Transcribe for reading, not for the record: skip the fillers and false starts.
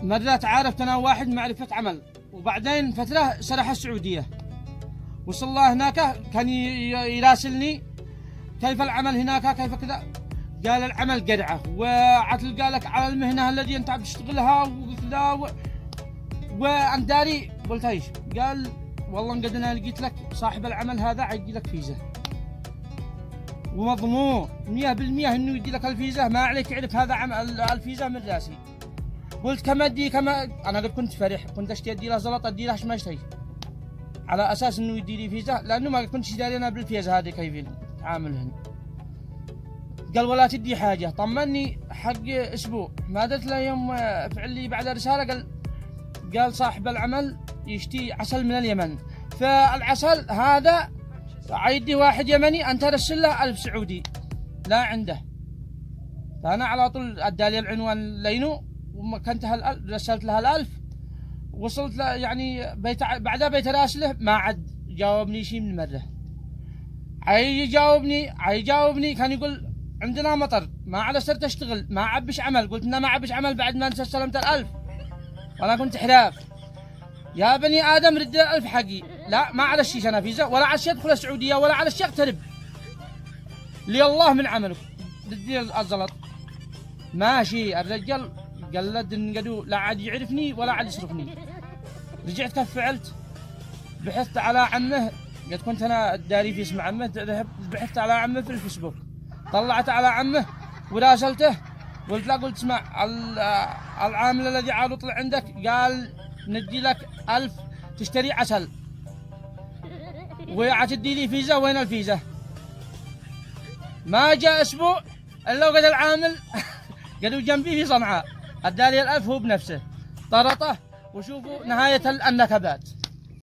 مرة تعارفت أنا واحد معرفة عمل، وبعدين فترة سرح السعودية، وصل الله هناك كان يراسلني كيف العمل هناك كيف كذا. قال العمل قرعة وعتل، قالك على المهنة التي أنت بتشتغلها وكذا وأنت داري. قلت ايش؟ قال والله قد أنا لقيت لك صاحب العمل هذا عيدي لك فيزا ومضمون 100% إنه يدي لك الفيزا، ما عليك تعرف هذا عمل الفيزا من راسي. قلت كما ادي كما انا قد كنت فرح، كنت اشتي ادي له زلط ادي له ما اشتهي على اساس انه يدي لي فيزا، لانه ما كنتش داري انا بالفيزا هذه كيف تعاملهن. قال ولا تدي حاجه، طمني حق اسبوع، ما درت له يوم فعل لي بعد رساله قال صاحب العمل يشتي عسل من اليمن، فالعسل هذا عيدي واحد يمني انت رسل له 1000 سعودي لا عنده. فانا على طول ادالي العنوان لينو ومكنتها رسلت لها 1000، وصلت له يعني بعدها بيت راسله ما عاد جاوبني شيء من مرة. عيجاوبني كان يقول عندنا مطر ما على صرت اشتغل ما عبش عمل. قلت انا ما عبش عمل بعد ما انت استلمت 1000 وانا كنت حراف. يا بني ادم رد 1000 حقي. لا ما على الشيء انا فيزا ولا على الشيء ادخل السعوديه ولا على الشيء اقترب لي الله من عملك ردي الزلط. ماشي الرجال قلد انقدو لا عاد يعرفني ولا عاد يصرفني. رجعت كيف فعلت؟ بحثت على عمه، قد كنت انا داري في اسم عمه، بحثت على عمه في الفيسبوك، طلعت على عمه وراسلته قلت له قلت اسمع العامل الذي عاد طلع عندك قال ندي لك 1000 تشتري عسل وعتدي لي فيزا، وين الفيزا؟ ما جاء اسبوع الا وقد العامل قالوا جنبي في صنعاء ادالي 1000 هو بنفسه طرطه. وشوفوا نهاية النكبات.